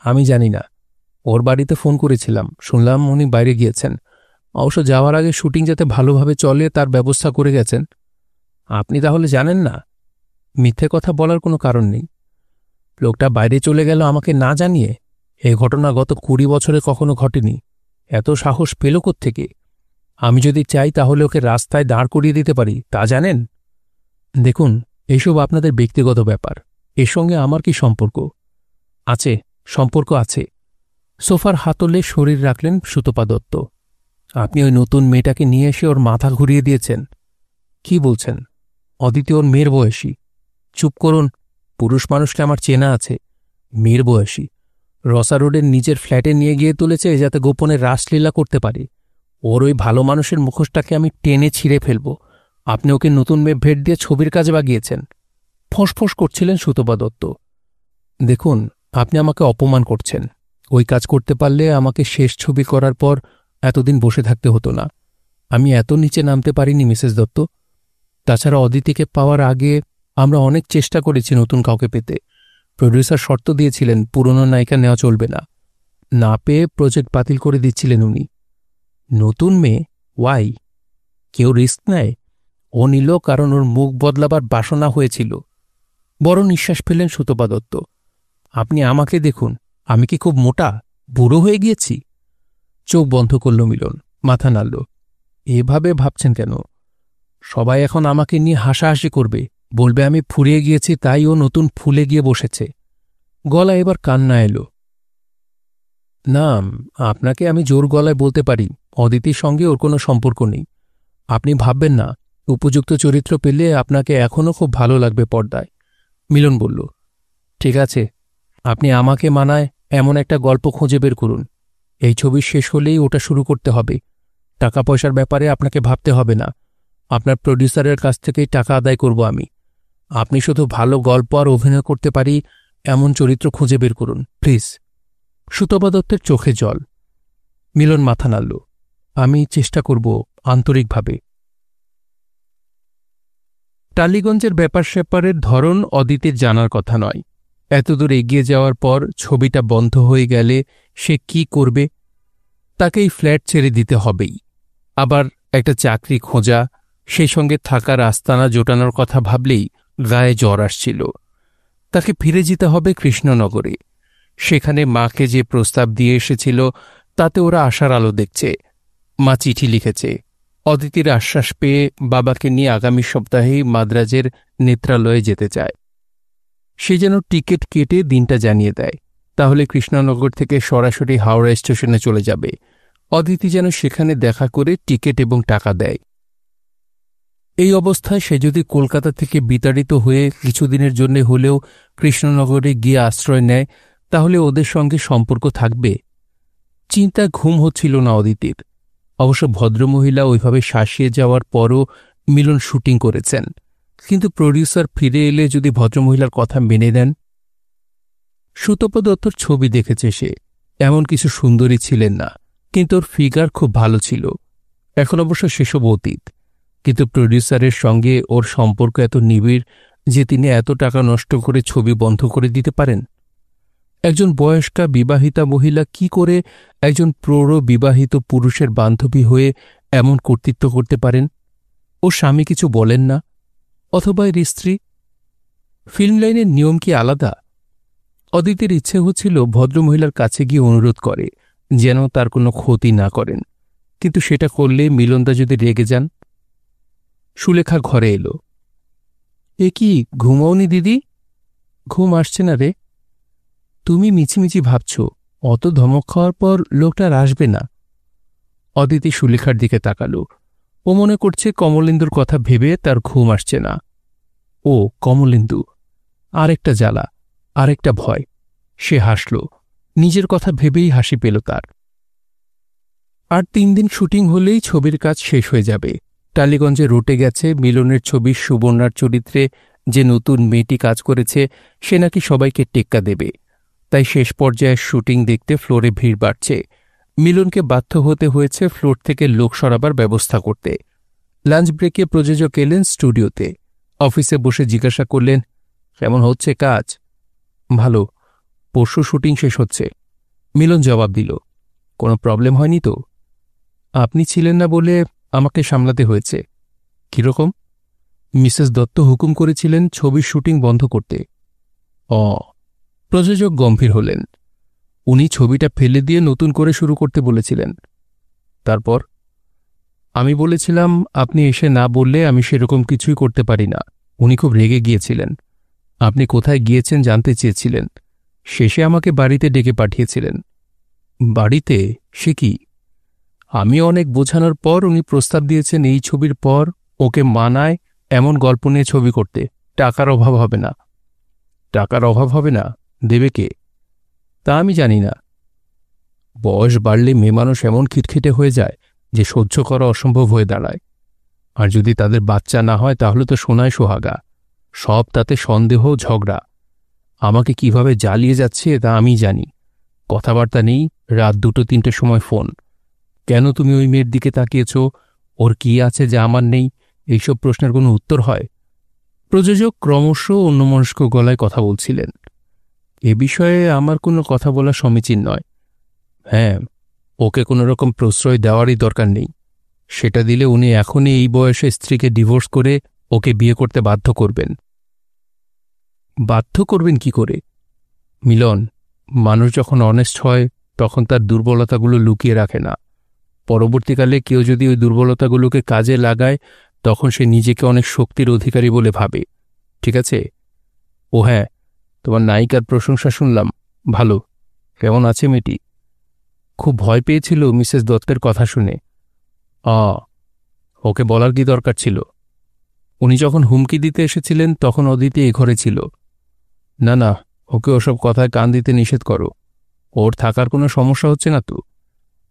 আমি জানি না। ওর বাড়িতে ফোন করেছিলাম, শুনলাম উনি বাইরে গিয়েছেন। অবশ্য যাওয়ার আগে শুটিং যাতে ভালোভাবে চলে তার ব্যবস্থা করে গেছেন। আপনি তাহলে জানেন না? মিথ্যে কথা বলার কোনো কারণ নেই। লোকটা বাইরে চলে গেল আমাকে না জানিয়ে? এ ঘটনা গত 20 বছরে কখনো ঘটেনি। এত সাহস পেল কোত্থেকে? আমি যদি চাই তাহলে ওকে রাস্তায় দাঁড় করিয়ে দিতে পারি, তা জানেন? দেখুন, এইসব আপনাদের ব্যক্তিগত ব্যাপার, এর সঙ্গে আমার কি সম্পর্ক? আছে, সম্পর্ক আছে। সোফার হাতলে শরীর রাখলেন সুতপা দত্ত। আপনি ওই নতুন মেয়েটাকে নিয়ে এসে ওর মাথা ঘুরিয়ে দিয়েছেন। কি বলছেন? অদিতি ওর মেয়ের বয়সী। চুপ করুন, পুরুষ মানুষকে আমার চেনা আছে। মেয়ের বয়সী। রসা রোডের নিজের ফ্ল্যাটে নিয়ে গিয়ে তুলেছে যাতে গোপনে রাসলীলা করতে পারে। ওর ওই ভালো মানুষের মুখোশটাকে আমি টেনে ছিঁড়ে ফেলব। আপনি ওকে নতুন মেয়ে ভেট দিয়ে ছবির কাজে বাগিয়েছেন। ফোঁস করছিলেন সুতপা দত্ত। দেখুন, আপনি আমাকে অপমান করছেন। ওই কাজ করতে পারলে আমাকে শেষ ছবি করার পর এতদিন বসে থাকতে হতো না। আমি এত নিচে নামতে পারিনি মিসেস দত্ত। তাছাড়া অদিতিকে পাওয়ার আগে আমরা অনেক চেষ্টা করেছি নতুন কাউকে পেতে। প্রডিউসার শর্ত দিয়েছিলেন পুরনো নায়িকা নেওয়া চলবে না। না পেয়ে প্রজেক্ট বাতিল করে দিচ্ছিলেন উনি। নতুন মেয়ে? ওয়াই? কেউ রিস্ক নেয়? ও নিল কারণ ওর মুখ বদলাবার বাসনা হয়েছিল। বড় নিঃশ্বাস ফেললেন সুতপা দত্ত। আপনি আমাকে দেখুন, আমি কি খুব মোটা, বুড়ো হয়ে গিয়েছি? চোখ বন্ধ করল মিলন, মাথা নাড়ল। এভাবে ভাবছেন কেন? সবাই এখন আমাকে নিয়ে হাসাহাসি করবে, বলবে আমি ফুরিয়ে গিয়েছি, তাই ও নতুন ফুলে গিয়ে বসেছে। গলা এবার কান্না এলো। না, আপনাকে আমি জোর গলায় বলতে পারি, অদিতির সঙ্গে ওর কোনো সম্পর্ক নেই। আপনি ভাববেন না, উপযুক্ত চরিত্র পেলে আপনাকে এখনও খুব ভালো লাগবে পর্দায়। মিলন বলল, ঠিক আছে, আপনি আমাকে মানায় এমন একটা গল্প খুঁজে বের করুন। এই ছবি শেষ হলেই ওটা শুরু করতে হবে। টাকা পয়সার ব্যাপারে আপনাকে ভাবতে হবে না, আপনার প্রডিউসারের কাছ থেকেই টাকা আদায় করব আমি। আপনি শুধু ভালো গল্প আর অভিনয় করতে পারি এমন চরিত্র খুঁজে বের করুন, প্লিজ। সুতপা দত্তের চোখে জল। মিলন মাথা নাড়ল। আমি চেষ্টা করব, আন্তরিকভাবে। টালিগঞ্জের ব্যাপার স্যাপারের ধরন অদিতির জানার কথা নয়। এতদূর এগিয়ে যাওয়ার পর ছবিটা বন্ধ হয়ে গেলে সে কি করবে? তাকেই ফ্ল্যাট ছেড়ে দিতে হবেই। আবার একটা চাকরি খোঁজা, সেই সঙ্গে থাকার আস্তানা জোটানোর কথা ভাবলেই গায়ে জ্বর আসছিল। তাকে ফিরে যেতে হবে কৃষ্ণনগরে। সেখানে মাকে যে প্রস্তাব দিয়ে এসেছিল তাতে ওরা আশার আলো দেখছে। মা চিঠি লিখেছে। অদিতির আশ্বাস পেয়ে বাবাকে নিয়ে আগামী সপ্তাহেই মাদ্রাজের নেত্রালয়ে যেতে চায়। সে যেন টিকিট কেটে দিনটা জানিয়ে দেয়, তাহলে কৃষ্ণনগর থেকে সরাসরি হাওড়া স্টেশনে চলে যাবে। অদিতি যেন সেখানে দেখা করে টিকিট এবং টাকা দেয়। এই অবস্থায় সে যদি কলকাতা থেকে বিতাড়িত হয়ে কিছুদিনের জন্য হলেও কৃষ্ণনগরে গিয়ে আশ্রয় নেয়, তাহলে ওদের সঙ্গে সম্পর্ক থাকবে। চিন্তা ঘুম হচ্ছিল না অদিতির। অবশ্য ভদ্রমহিলা ওইভাবে শাসিয়ে যাওয়ার পরও মিলন শুটিং করেছেন, কিন্তু প্রডিউসার ফিরে এলে যদি ভদ্রমহিলার কথা মেনে নেন। সুতপা দত্তর ছবি দেখেছে সে, এমন কিছু সুন্দরী ছিলেন না, কিন্তু ওর ফিগার খুব ভালো ছিল। এখন অবশ্য সেসব অতীত, কিন্তু প্রডিউসারের সঙ্গে ওর সম্পর্ক এত নিবিড় যে তিনি এত টাকা নষ্ট করে ছবি বন্ধ করে দিতে পারেন। একজন বয়স্কা বিবাহিতা মহিলা কি করে একজন প্রৌঢ় বিবাহিত পুরুষের বান্ধবী হয়ে এমন কর্তৃত্ব করতে পারেন? ও স্বামী কিছু বলেন না, অথবা এর স্ত্রী? ফিল্ম লাইনের নিয়ম কি আলাদা? অদিতির ইচ্ছে হচ্ছিল ভদ্রমহিলার কাছে গিয়ে অনুরোধ করে যেন তার কোনো ক্ষতি না করেন, কিন্তু সেটা করলে মিলনদা যদি রেগে যান। সুলেখা ঘরে এলো। এ কি, ঘুমাওনি দিদি? ঘুম আসছে না রে। তুমি মিছিমিছি ভাবছ, অত ধমক খাওয়ার পর লোকটা আর আসবে না। অদিতি সুলেখার দিকে তাকালো। ও মনে করছে কমলেন্দুর কথা ভেবে তার ঘুম আসছে না। ও কমলেন্দু, আরেকটা জ্বালা, আরেকটা ভয়। সে হাসল, নিজের কথা ভেবেই হাসি পেল তার। আর 3 দিন শুটিং হলেই ছবির কাজ শেষ হয়ে যাবে। টালিগঞ্জে রটে গেছে মিলনের ছবির সুবর্ণার চরিত্রে যে নতুন মেয়েটি কাজ করেছে সে নাকি সবাইকে টেক্কা দেবে। তাই শেষ পর্যায়ে শুটিং দেখতে ফ্লোরে ভিড় বাড়ছে। মিলনকে বাধ্য হতে হয়েছে ফ্লোর থেকে লোক সরাবার ব্যবস্থা করতে। লাঞ্চ ব্রেকে প্রযোজক এলেন স্টুডিওতে। অফিসে বসে জিজ্ঞাসা করলেন, কেমন হচ্ছে কাজ? ভালো, পরশু শুটিং শেষ হচ্ছে। মিলন জবাব দিল, কোনো প্রবলেম হয়নি তো? আপনি ছিলেন না বলে আমাকে সামলাতে হয়েছে। কীরকম? মিসেস দত্ত হুকুম করেছিলেন ছবির শুটিং বন্ধ করতে। প্রযোজক গম্ভীর হলেন। উনি ছবিটা ফেলে দিয়ে নতুন করে শুরু করতে বলেছিলেন। তারপর? আমি বলেছিলাম আপনি এসে না বললে আমি সেরকম কিছুই করতে পারি না। উনি খুব রেগে গিয়েছিলেন। আপনি কোথায় গিয়েছেন জানতে চেয়েছিলেন। শেষে আমাকে বাড়িতে ডেকে পাঠিয়েছিলেন। বাড়িতে? সে কি? আমি অনেক বোঝানোর পর উনি প্রস্তাব দিয়েছেন এই ছবির পর ওকে মানায় এমন গল্প নিয়ে ছবি করতে। টাকার অভাব হবে না। টাকার অভাব হবে না? দেবে কে? তা আমি জানি না। বয়স বাড়লে মেয়ে মানুষ এমন খিটখিটে হয়ে যায় যে সহ্য করা অসম্ভব হয়ে দাঁড়ায়। আর যদি তাদের বাচ্চা না হয় তাহলে তো সোনায় সোহাগা। সব তাতে সন্দেহ, ঝগড়া। আমাকে কিভাবে জ্বালিয়ে যাচ্ছে তা আমি জানি। কথাবার্তা নেই, রাত 2-3টের সময় ফোন। কেন তুমি ওই মেয়ের দিকে তাকিয়েছ? ওর কি আছে যা আমার নেই? এইসব প্রশ্নের কোনো উত্তর হয়? প্রযোজক ক্রমশ অন্যমনস্ক গলায় কথা বলছিলেন। এ বিষয়ে আমার কোনো কথা বলা সমীচীন নয়। হ্যাঁ, ওকে কোনো রকম প্রশ্রয় দেওয়ারই দরকার নেই। সেটা দিলে উনি এখনই এই বয়সে স্ত্রীকে ডিভোর্স করে ওকে বিয়ে করতে বাধ্য করবেন। বাধ্য করবেন কি করে? মিলন, মানুষ যখন অনেস্ট হয় তখন তার দুর্বলতাগুলো লুকিয়ে রাখে না। পরবর্তীকালে কেউ যদি ওই দুর্বলতাগুলোকে কাজে লাগায় তখন সে নিজেকে অনেক শক্তির অধিকারী বলে ভাবে। ঠিক আছে? ও হ্যাঁ, তোমার নায়িকার প্রশংসা শুনলাম, ভালো। কেমন আছে মেয়েটি? খুব ভয় পেয়েছিল মিসেস দত্তের কথা শুনে। ওকে বলার কি দরকার ছিল? উনি যখন হুমকি দিতে এসেছিলেন তখন অদিতি এ ঘরে ছিল। না না, ওকে ওসব কথায় কান দিতে নিষেধ করো। ওর থাকার কোনো সমস্যা হচ্ছে না তো?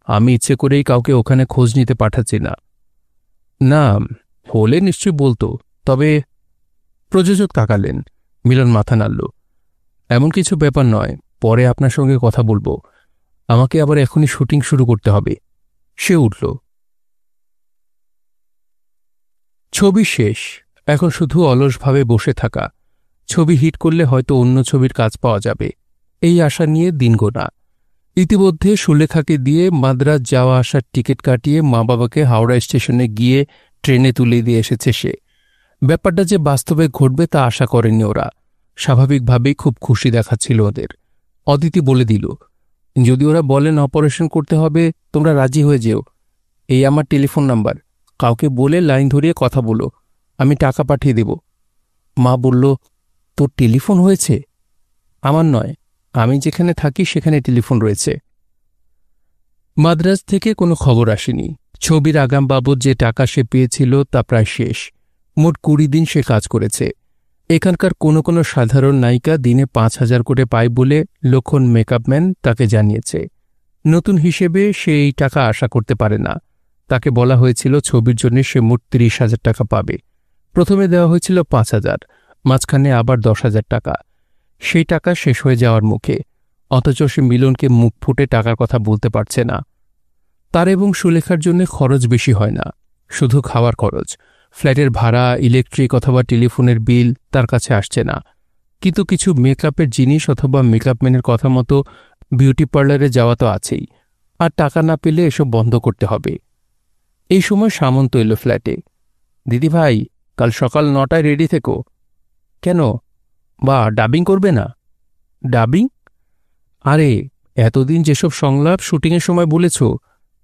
আমি ইচ্ছে করেই কাউকে ওখানে খোঁজ নিতে পাঠাচ্ছি না। না, হলে নিশ্চয়ই বলতো, তবে। প্রযোজক তাকালেন। মিলন মাথা নাড়ল। এমন কিছু ব্যাপার নয়, পরে আপনার সঙ্গে কথা বলবো। আমাকে আবার এখনই শুটিং শুরু করতে হবে। সে উঠল। ছবি শেষ। এখন শুধু অলসভাবে বসে থাকা। ছবি হিট করলে হয়তো অন্য ছবির কাজ পাওয়া যাবে, এই আশা নিয়ে দিন গোনা। ইতিমধ্যে সুলেখাকে দিয়ে মাদ্রাজ যাওয়া আসার টিকিট কাটিয়ে মা বাবাকে হাওড়া স্টেশনে গিয়ে ট্রেনে তুলে দিয়ে এসেছে সে। ব্যাপারটা যে বাস্তবে ঘটবে তা আশা করেনি ওরা। স্বাভাবিকভাবেই খুব খুশি দেখাচ্ছিল ওদের। অদিতি বলে দিল, যদি ওরা বলেন অপারেশন করতে হবে তোমরা রাজি হয়ে যেও। এই আমার টেলিফোন নাম্বার, কাউকে বলে লাইন ধরিয়ে কথা বলো, আমি টাকা পাঠিয়ে দেব। মা বলল, তোর টেলিফোন হয়েছে? আমার নয়, আমি যেখানে থাকি সেখানে টেলিফোন রয়েছে। মাদ্রাজ থেকে কোনো খবর আসেনি। ছবির আগাম বাবদ যে টাকা সে পেয়েছিল তা প্রায় শেষ। মোট 20 দিন সে কাজ করেছে। এখানকার কোনো কোনো সাধারণ নায়িকা দিনে 5,000 করে পায় বলে লক্ষণ মেকআপম্যান তাকে জানিয়েছে। নতুন হিসেবে সে এই টাকা আশা করতে পারে না। তাকে বলা হয়েছিল ছবির জন্য সে মোট 30,000 টাকা পাবে। প্রথমে দেওয়া হয়েছিল 5,000, মাঝখানে আবার 10,000 টাকা। সেই টাকা শেষ হয়ে যাওয়ার মুখে, অথচ সে মিলনকে মুখ ফুটে টাকার কথা বলতে পারছে না। তার এবং সুলেখার জন্য খরচ বেশি হয় না, শুধু খাওয়ার খরচ। ফ্ল্যাটের ভাড়া, ইলেকট্রিক অথবা টেলিফোনের বিল তার কাছে আসছে না। কিন্তু কিছু মেকআপের জিনিস অথবা মেকআপম্যানের কথা মতো বিউটি পার্লারে যাওয়া তো আছেই, আর টাকা না পেলে এসব বন্ধ করতে হবে। এই সময় সামন্ত এলো ফ্ল্যাটে। দিদি ভাই, কাল সকাল 9টায় রেডি থেকো। কেন? বা ডাবিং করবে না? ডাবিং? আরে, এতদিন যেসব সংলাপ শুটিংয়ের সময় বলেছ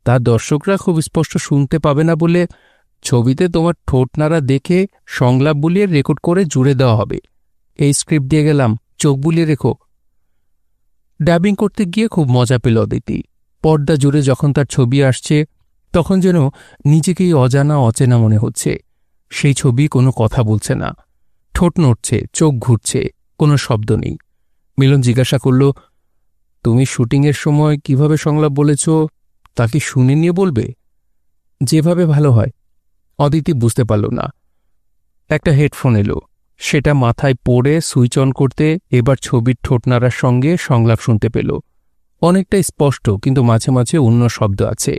তা দর্শকরা খুব স্পষ্ট শুনতে পাবে না বলে ছবিতে তোমার ঠোঁট নাড়া দেখে সংলাপ বুলিয়ে রেকর্ড করে জুড়ে দেওয়া হবে। এই স্ক্রিপ্ট দিয়ে গেলাম, চোখ বুলিয়ে রেখো। ডাবিং করতে গিয়ে খুব মজা পেল অদিতি। পর্দা জুড়ে যখন তার ছবি আসছে তখন যেন নিজেকেই অজানা অচেনা মনে হচ্ছে। সেই ছবি কোনো কথা বলছে না, ঠোঁট নড়ছে, চোখ ঘুরছে, কোনো শব্দ নেই। মিলন জিজ্ঞাসা করল, তুমি শুটিংয়ের সময় কিভাবে সংলাপ বলেছ তা কি শুনে নিয়ে বলবে? যেভাবে ভালো হয়। অদিতি বুঝতে পারল না। একটা হেডফোন এলো, সেটা মাথায় পড়ে সুইচ অন করতে এবার ছবির ঠোঁট নাড়ার সঙ্গে সংলাপ শুনতে পেল। অনেকটা স্পষ্ট, কিন্তু মাঝে মাঝে অন্য শব্দ আছে।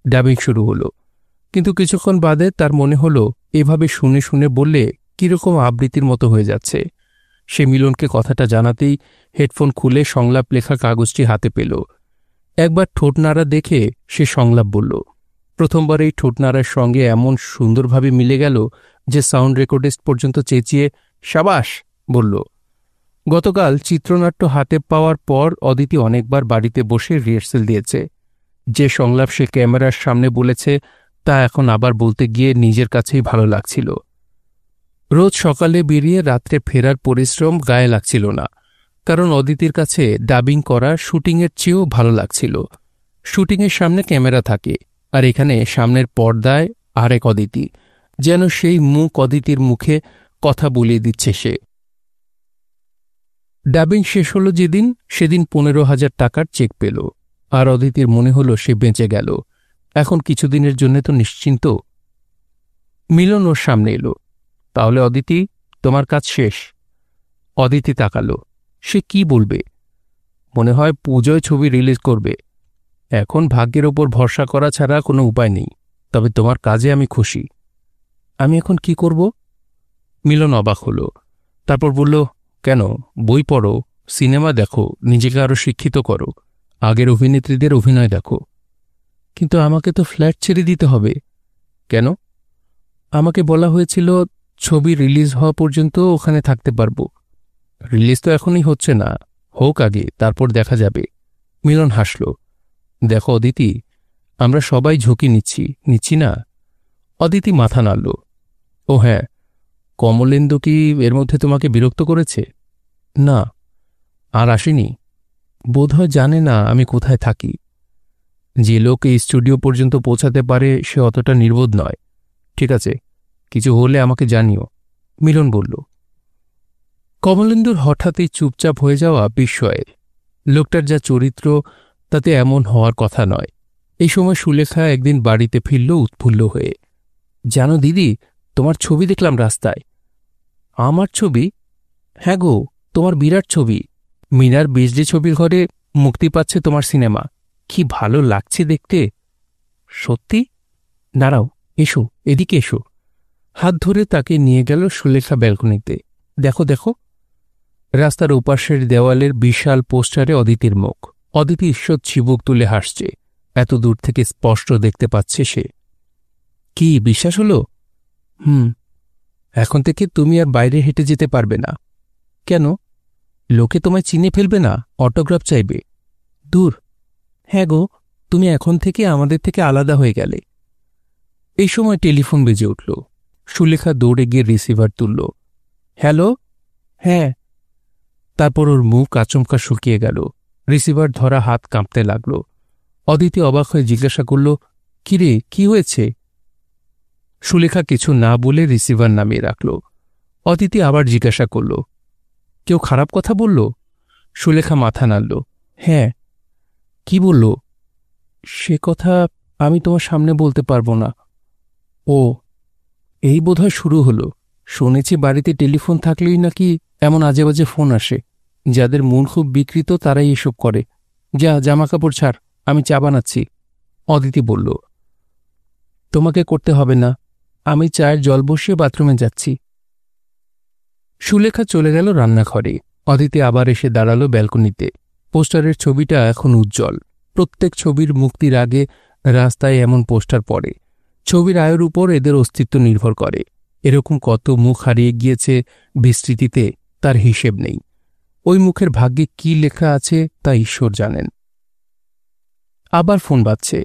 ডাবিং শুরু হলো, কিন্তু কিছুক্ষণ বাদে তার মনে হলো এভাবে শুনে শুনে বললে কিরকম আবৃত্তির মতো হয়ে যাচ্ছে। সে মিলনকে কথাটা জানাতেই হেডফোন খুলে সংলাপ লেখা কাগজটি হাতে পেল। একবার ঠোঁট নাড়া দেখে সে সংলাপ বলল। প্রথমবার এই ঠোঁট নাড়ার সঙ্গে এমন সুন্দরভাবে মিলে গেল যে সাউন্ড রেকর্ডিস্ট পর্যন্ত চেঁচিয়ে সাবাস বলল। গতকাল চিত্রনাট্য হাতে পাওয়ার পর অদিতি অনেকবার বাড়িতে বসে রিহার্সেল দিয়েছে। যে সংলাপ সে ক্যামেরার সামনে বলেছে তা এখন আবার বলতে গিয়ে নিজের কাছেই ভালো লাগছিল। রোজ সকালে বেরিয়ে রাত্রে ফেরার পরিশ্রম গায়ে লাগছিল না, কারণ অদিতির কাছে ডাবিং করা শুটিংয়ের চেয়েও ভালো লাগছিল। শুটিংয়ের সামনে ক্যামেরা থাকে, আর এখানে সামনের পর্দায় আরেক অদিতি, যেন সেই মুখ অদিতির মুখে কথা বলিয়ে দিচ্ছে সে। ডাবিং শেষ হল যেদিন, সেদিন 15,000 টাকার চেক পেল, আর অদিতির মনে হল সে বেঁচে গেল। এখন কিছুদিনের জন্য তো নিশ্চিন্ত। মিলন ওর সামনে এলো। তাহলে অদিতি, তোমার কাজ শেষ। অদিতি তাকালো। সে কি বলবে? মনে হয় পুজোয় ছবি রিলিজ করবে। এখন ভাগ্যের ওপর ভরসা করা ছাড়া কোনো উপায় নেই। তবে তোমার কাজে আমি খুশি। আমি এখন কি করব? মিলন অবাক হল। তারপর বলল, কেন? বই পড়ো, সিনেমা দেখো, নিজেকে আরও শিক্ষিত করো, আগের অভিনেত্রীদের অভিনয় দেখো। কিন্তু আমাকে তো ফ্ল্যাট ছেড়ে দিতে হবে। কেন? আমাকে বলা হয়েছিল ছবি রিলিজ হওয়া পর্যন্ত ওখানে থাকতে পারব। রিলিজ তো এখনই হচ্ছে না, হোক আগে, তারপর দেখা যাবে। মিলন হাসল। দেখো অদিতি, আমরা সবাই ঝুঁকি নিচ্ছি না? অদিতি মাথা নাড়ল। ও হ্যাঁ, কমলেন্দু কি এর মধ্যে তোমাকে বিরক্ত করেছে? না। আর আসেনি? বোধহয় জানে না আমি কোথায় থাকি। যে লোক এই স্টুডিও পর্যন্ত পৌঁছাতে পারে সে অতটা নির্বোধ নয়। ঠিক আছে, কিছু হলে আমাকে জানিও, মিলন বলল। কমলেন্দুর হঠাৎই চুপচাপ হয়ে যাওয়া বিস্ময়ের। লোকটার যা চরিত্র তাতে এমন হওয়ার কথা নয়। এই সময় সুলেখা একদিন বাড়িতে ফিরল উৎফুল্ল হয়ে। জানো দিদি, তোমার ছবি দেখলাম রাস্তায়। আমার ছবি? হ্যাঁ গো, তোমার বিরাট ছবি। মিনার বিজলি ছবির ঘরে মুক্তি পাচ্ছে তোমার সিনেমা। কি ভালো লাগছে দেখতে। সত্যি? দাঁড়াও, এসো, এদিকে এসো। হাত ধরে তাকে নিয়ে গেল সুলেখা ব্যালকনিতে। দেখো দেখো। রাস্তার ওপাশের দেওয়ালের বিশাল পোস্টারে অদিতির মুখ। অদিতি ঈশ্বর চিবুক তুলে হাসছে। এত দূর থেকে স্পষ্ট দেখতে পাচ্ছে সে। কি বিশ্বাস হলো? এখন থেকে তুমি আর বাইরে হেঁটে যেতে পারবে না। কেন? লোকে তোমায় চিনে ফেলবে না, অটোগ্রাফ চাইবে। দূর। হ্যাঁ গো, তুমি এখন থেকে আমাদের থেকে আলাদা হয়ে গেলে। এই সময় টেলিফোন বেজে উঠল। সুলেখা দৌড়ে গিয়ে রিসিভার তুলল। হ্যালো? হ্যাঁ। তারপর ওর মুখ আচমকা শুকিয়ে গেল। রিসিভার ধরা হাত কাঁপতে লাগল। অদিতি অবাক হয়ে জিজ্ঞাসা করল, কিরে, কি হয়েছে? সুলেখা কিছু না বলে রিসিভার নামিয়ে রাখল। অদিতি আবার জিজ্ঞাসা করল, কেউ খারাপ কথা বলল? সুলেখা মাথা নাড়ল। হ্যাঁ। কি বলল? সে কথা আমি তোমার সামনে বলতে পারবো না। ও, এই বোধহয় শুরু হলো। শুনেছি বাড়িতে টেলিফোন থাকলেই নাকি এমন আজেবাজে ফোন আসে। যাদের মন খুব বিকৃত তারাই এসব করে। যা, জামাকাপড় ছাড়, আমি চা বানাচ্ছি। অদিতি বলল, তোমাকে করতে হবে না, আমি চায়ের জল বসিয়ে বাথরুমে যাচ্ছি। সুলেখা চলে গেল রান্নাঘরে। অদিতি আবার এসে দাঁড়াল ব্যালকনিতে। পোস্টারের ছবিটা এখন উজ্জ্বল। প্রত্যেক ছবির মুক্তির আগে রাস্তায় এমন পোস্টার পড়ে। ছবির আয়ের উপর এদের অস্তিত্ব নির্ভর করে। এরকম কত মুখ হারিয়ে গিয়েছে বিস্তৃতিতে, তার হিসেব নেই। ওই মুখের ভাগ্যে কি লেখা আছে তা ঈশ্বর জানেন। আবার ফোন বাজছে।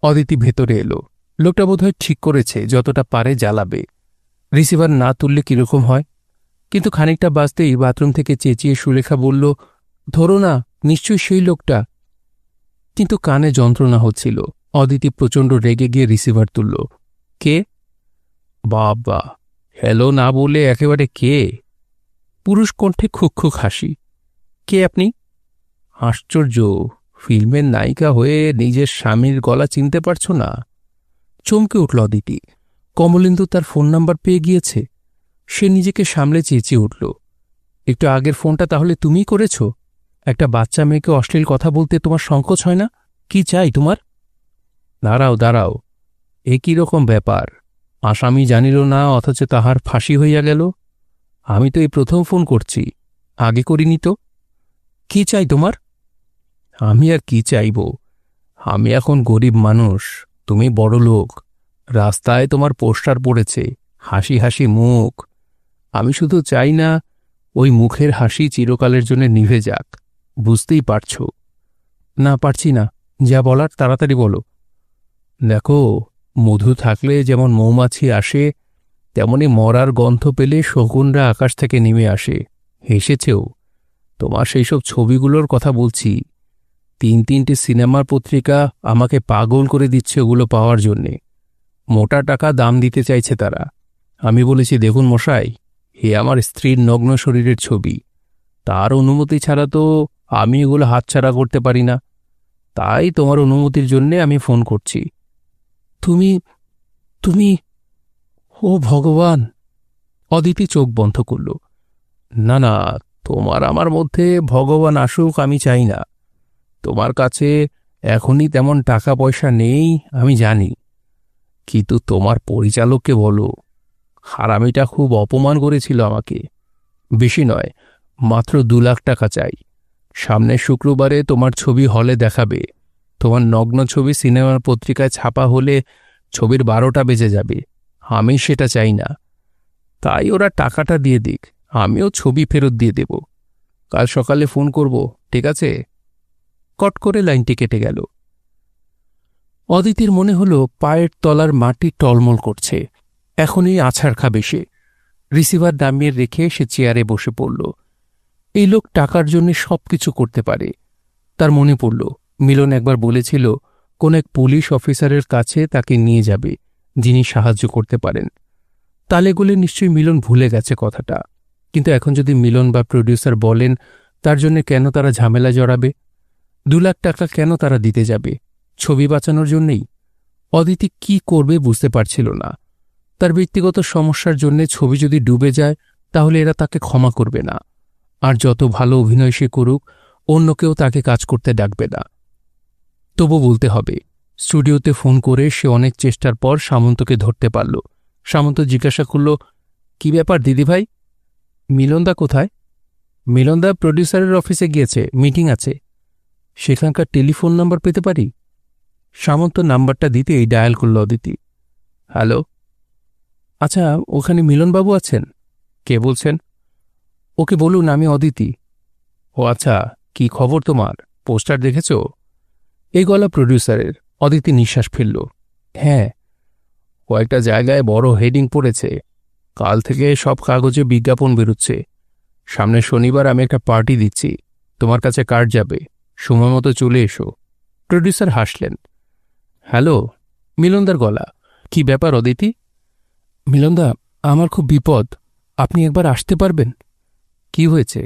অদিতি ভেতরে এলো। লোকটা বোধহয় ঠিক করেছে যতটা পারে জ্বালাবে। রিসিভার না তুললে কিরকম হয়। কিন্তু খানিকটা বাজতেই বাথরুম থেকে চেঁচিয়ে সুলেখা বলল, ধরো না, নিশ্চয়ই সেই লোকটা। কিন্তু কানে যন্ত্রণা হচ্ছিল। অদিতি প্রচণ্ড রেগে গিয়ে রিসিভার তুলল। কে? বাবা, হ্যালো না বলে একেবারে কে? পুরুষ কণ্ঠে খুক খুক হাসি। কে আপনি? আশ্চর্য, ফিল্মের নায়িকা হয়ে নিজের স্বামীর গলা চিনতে পারছ না? চমকে উঠল অদিতি। কমলেন্দু তার ফোন নাম্বার পেয়ে গিয়েছে। সে নিজেকে সামলে চেঁচিয়ে উঠল, একটু আগের ফোনটা তাহলে তুমিই করেছ? একটা বাচ্চা মেয়েকে অশ্লীল কথা বলতে তোমার সংকোচ হয় না? কি চাই তোমার? দাঁড়াও দাঁড়াও, এ কি রকম ব্যাপার? আসামি জানিল না অথচ তাহার ফাঁসি হইয়া গেল। আমি তো এই প্রথম ফোন করছি, আগে করিনি তো। কি চাই তোমার? আমি আর কি চাইব? আমি এখন গরিব মানুষ, তুমি বড় লোক। রাস্তায় তোমার পোস্টার পড়েছে, হাসি হাসি মুখ। আমি শুধু চাই না ওই মুখের হাসি চিরকালের জন্য নিভে যাক। বুঝতেই পারছ? না, পারছি না। যা বলার তাড়াতাড়ি বলো। দেখো, মধু থাকলে যেমন মৌমাছি আসে, তেমনি মরার গন্ধ পেলে শকুনরা আকাশ থেকে নেমে আসে। হেসেছেও। তোমার সেই সব ছবিগুলোর কথা বলছি। 3-3টে সিনেমার পত্রিকা আমাকে পাগল করে দিচ্ছে ওগুলো পাওয়ার জন্যে। মোটা টাকা দাম দিতে চাইছে তারা। আমি বলেছি, দেখুন মশাই, হে আমার স্ত্রীর নগ্ন শরীরের ছবি। তার অনুমতি ছাড়া তো আমি এগুলো হাতছাড়া করতে পারি না। তাই তোমার অনুমতির জন্যে আমি ফোন করছি। তুমি তুমি ও ভগবান! অদিতি চোখ বন্ধ করল। না না, তোমার আমার মধ্যে ভগবান আসুক আমি চাই না। তোমার কাছে এখনই তেমন টাকা পয়সা নেই আমি জানি, কিন্তু তোমার পরিচালককে বলো, হারামিটা খুব অপমান করেছিল আমাকে। বেশি নয়, মাত্র 2 লাখ টাকা চাই। সামনের শুক্রবারে তোমার ছবি হলে দেখাবে। তোমার নগ্ন ছবি সিনেমার পত্রিকায় ছাপা হলে ছবির 12টা বেজে যাবে। আমি সেটা চাই না। তাই ওরা টাকাটা দিয়ে দিক, আমিও ছবি ফেরত দিয়ে দেব। কাল সকালে ফোন করব, ঠিক আছে? কট করে লাইনটি কেটে গেল। অদিতির মনে হলো পায়ের তলার মাটি টলমল করছে। এখনই আছাড় খাবে সে। রিসিভার নামিয়ে রেখে সে চেয়ারে বসে পড়ল। এই লোক টাকার জন্য সবকিছু করতে পারে। তার মনে পড়ল মিলন একবার বলেছিল কোন এক পুলিশ অফিসারের কাছে তাকে নিয়ে যাবে, যিনি সাহায্য করতে পারেন। তালেগুলি নিশ্চয়ই মিলন ভুলে গেছে কথাটা। কিন্তু এখন যদি মিলন বা প্রডিউসার বলেন, তার জন্য কেন তারা ঝামেলা জড়াবে? 2 লাখ টাকা কেন তারা দিতে যাবে? ছবি বাঁচানোর জন্যেই? অদিতি কি করবে বুঝতে পারছিল না। তার ব্যক্তিগত সমস্যার জন্যে ছবি যদি ডুবে যায়, তাহলে এরা তাকে ক্ষমা করবে না। আর যত ভালো অভিনয় সে করুক, অন্য কেউ তাকে কাজ করতে ডাকবে না। তবু বলতে হবে। স্টুডিওতে ফোন করে সে অনেক চেষ্টার পর সামন্তকে ধরতে পারল। সামন্ত জিজ্ঞাসা করল, কি ব্যাপার দিদিভাই? মিলনদা কোথায়? মিলনদা প্রডিউসারের অফিসে গিয়েছে, মিটিং আছে। সেখানকার টেলিফোন নাম্বার পেতে পারি? সামন্ত নাম্বারটা দিতেই ডায়াল করল অদিতি। হ্যালো। আচ্ছা, ওখানে মিলনবাবু আছেন? কে বলছেন? ওকে বলুন আমি অদিতি। ও আচ্ছা, কি খবর তোমার? পোস্টার দেখেছ? এই গলা প্রডিউসারের। অদিতি নিঃশ্বাস ফেলল। হ্যাঁ, কয়েকটা জায়গায় বড় হেডিং পড়েছে। কাল থেকে সব কাগজে বিজ্ঞাপন বেরোচ্ছে। সামনের শনিবার আমি একটা পার্টি দিচ্ছি, তোমার কাছে কার্ড যাবে, সময় মতো চলে এসো। প্রডিউসার হাসলেন। হ্যালো, মিলনদার গলা। কি ব্যাপার অদিতি? মিলনদা, আমার খুব বিপদ, আপনি একবার আসতে পারবেন? কি হয়েছে?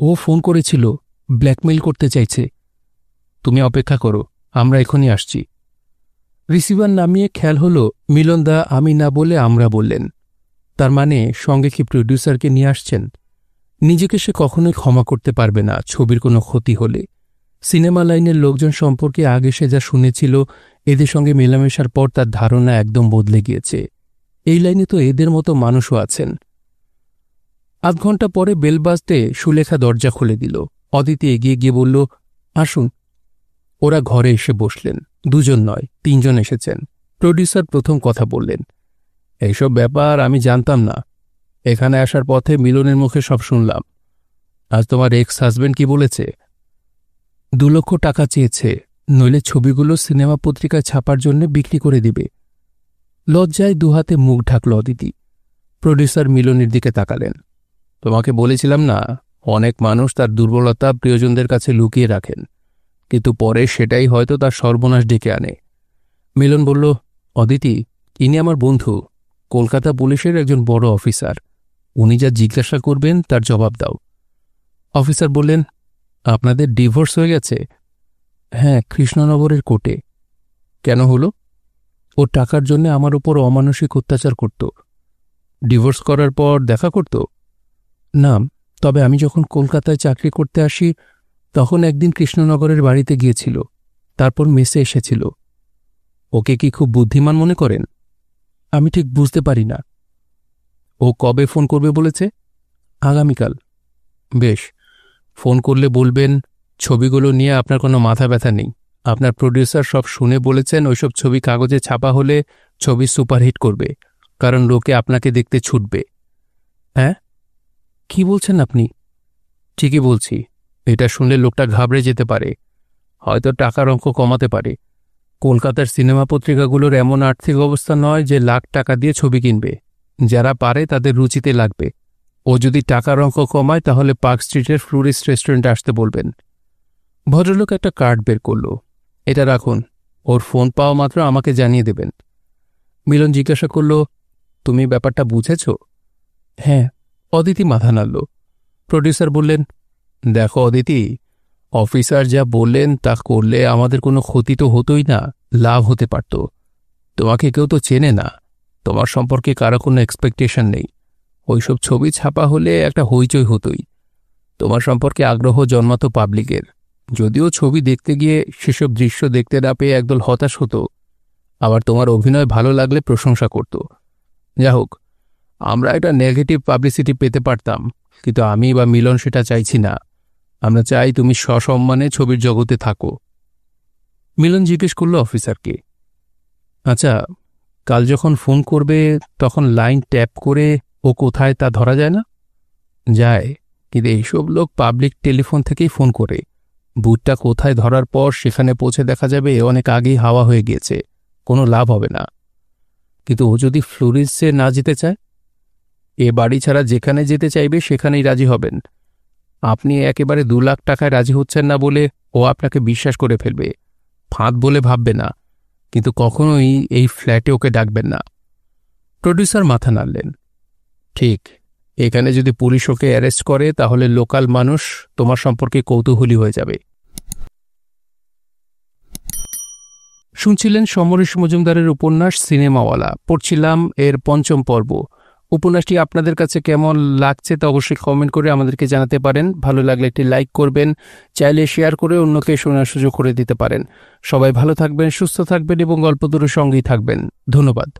ও ফোন করেছিল, ব্ল্যাকমেইল করতে চাইছে। তুমি অপেক্ষা করো, আমরা এখনই আসছি। রিসিভার নামিয়ে খেয়াল হল মিলনদা আমি না বলে আমরা বললেন। তার মানে সঙ্গে কি প্রডিউসারকে নিয়ে আসছেন? নিজেকে সে কখনোই ক্ষমা করতে পারবে না ছবির কোনো ক্ষতি হলে। সিনেমা লাইনের লোকজন সম্পর্কে আগে সে যা শুনেছিল, এদের সঙ্গে মেলামেশার পর তার ধারণা একদম বদলে গিয়েছে। এই লাইনে তো এদের মতো মানুষও আছেন। 8 ঘণ্টা পরে বেল বাজতে সুলেখা দরজা খুলে দিল। অদিতি এগিয়ে গিয়ে বলল, আসুন। ওরা ঘরে এসে বসলেন। 2 জন নয়, 3 জন এসেছেন। প্রডিউসার প্রথম কথা বললেন, এইসব ব্যাপার আমি জানতাম না। এখানে আসার পথে মিলনের মুখে সব শুনলাম। আজ তোমার এক্স হাজব্যান্ড কি বলেছে? 2 লক্ষ টাকা চেয়েছে, নইলে ছবিগুলো সিনেমা পত্রিকায় ছাপার জন্য বিক্রি করে দিবে। লজ্জায় 2 হাতে মুখ ঢাকল অদিতি। প্রডিউসার মিলনের দিকে তাকালেন। তোমাকে বলেছিলাম না, অনেক মানুষ তার দুর্বলতা প্রিয়জনদের কাছে লুকিয়ে রাখেন, কিন্তু পরে সেটাই হয়তো তার সর্বনাশ ডেকে আনে। মিলন বলল, অদিতি, ইনি আমার বন্ধু, কলকাতা পুলিশের একজন বড় অফিসার। উনি যা জিজ্ঞাসা করবেন তার জবাব দাও। অফিসার বললেন, আপনাদের ডিভোর্স হয়ে গেছে? হ্যাঁ, কৃষ্ণনগরের কোর্টে। কেন হলো? ও টাকার জন্য আমার উপর অমানসিক অত্যাচার করত। ডিভোর্স করার পর দেখা করত? না, তবে আমি যখন কলকাতায় চাকরি করতে আসি, তখন একদিন কৃষ্ণনগরের বাড়িতে গিয়েছিল, তারপর মেসে এসেছিল। ওকে কি খুব বুদ্ধিমান মনে করেন? আমি ঠিক বুঝতে পারি না। ও কবে ফোন করবে বলেছে? আগামীকাল। বেশ, ফোন করলে বলবেন ছবিগুলো নিয়ে আপনার কোনো মাথা ব্যথা নেই। আপনার প্রডিউসার সব শুনে বলেছেন ওইসব ছবি কাগজে ছাপা হলে ছবি সুপারহিট করবে, কারণ লোকে আপনাকে দেখতে ছুটবে। হ্যাঁ, কি বলছেন আপনি? ঠিকই বলছি। এটা শুনলে লোকটা ঘাবড়ে যেতে পারে, হয়তো টাকার অঙ্ক কমাতে পারে। কলকাতার সিনেমা পত্রিকাগুলোর এমন আর্থিক অবস্থা নয় যে লাখ টাকা দিয়ে ছবি কিনবে। যারা পারে তাদের রুচিতে লাগবে। ও যদি টাকার অঙ্ক কমায়, তাহলে পার্ক স্ট্রিটের ফ্লুরিস্ট রেস্টুরেন্টে আসতে বলবেন। ভদ্রলোক একটা কার্ড বের করল। এটা রাখুন, ওর ফোন পাওয়া মাত্র আমাকে জানিয়ে দেবেন। মিলন জিজ্ঞাসা করল, তুমি ব্যাপারটা বুঝেছ? হ্যাঁ। অদিতি মাথা নাড়ল। প্রডিউসার বললেন, দেখো অদিতি, অফিসার যা বললেন তা করলে আমাদের কোনো ক্ষতি তো হতোই না, লাভ হতে পারত। তোমাকে কেউ তো চেনে না, তোমার সম্পর্কে কারো কোনো এক্সপেকটেশন নেই। ওইসব ছবি ছাপা হলে একটা হইচই হতোই। তোমার সম্পর্কে আগ্রহ জন্মাতো পাবলিকের। যদিও ছবি দেখতে গিয়ে সেসব দৃশ্য দেখতে না পেয়ে একদল হতাশ হতো, আবার তোমার অভিনয় ভালো লাগলে প্রশংসা করত। যা হোক, আমরা একটা নেগেটিভ পাবলিসিটি পেতে পারতাম, কিন্তু আমি বা মিলন সেটা চাইছি না। আমরা চাই তুমি সসম্মানে ছবির জগতে থাকো। মিলন জিজ্ঞেস করল অফিসারকে, আচ্ছা, কাল যখন ফোন করবে তখন লাইন ট্যাপ করে ও কোথায় তা ধরা যায় না? যায়, কিন্তু এইসব লোক পাবলিক টেলিফোন থেকেই ফোন করে। বুথটা কোথায় ধরার পর সেখানে পৌঁছে দেখা যাবে অনেক আগেই হাওয়া হয়ে গিয়েছে, কোনো লাভ হবে না। কিন্তু ও যদি ফ্লোরেন্সে না যেতে চায়, এ বাড়ি ছাড়া যেখানে যেতে চাইবে সেখানেই রাজি হবেন। আপনি একেবারে 2 লাখ টাকায় রাজি হচ্ছেন না বলে ও আপনাকে বিশ্বাস করে ফেলবে, ফাঁদ বলে ভাববে না, কিন্তু কখনোই এই ফ্ল্যাটে ওকে ডাকবেন না। প্রডিউসার মাথা নাড়লেন। ঠিক, এখানে যদি পুলিশ ওকে অ্যারেস্ট করে তাহলে লোকাল মানুষ তোমার সম্পর্কে কৌতূহলী হয়ে যাবে। শুনছিলেন সমরেশ মজুমদারের উপন্যাস সিনেমাওয়ালা, পড়ছিলাম এর 5ম পর্ব। উপন্যাসটি আপনাদের কাছে কেমন লাগছে তা অবশ্যই কমেন্ট করে আমাদেরকে জানাতে পারেন। ভালো লাগলে একটি লাইক করবেন, চাইলে শেয়ার করে অন্যকে শোনার সুযোগ করে দিতে পারেন। সবাই ভালো থাকবেন, সুস্থ থাকবেন এবং গল্প দুটোর সঙ্গেই থাকবেন। ধন্যবাদ।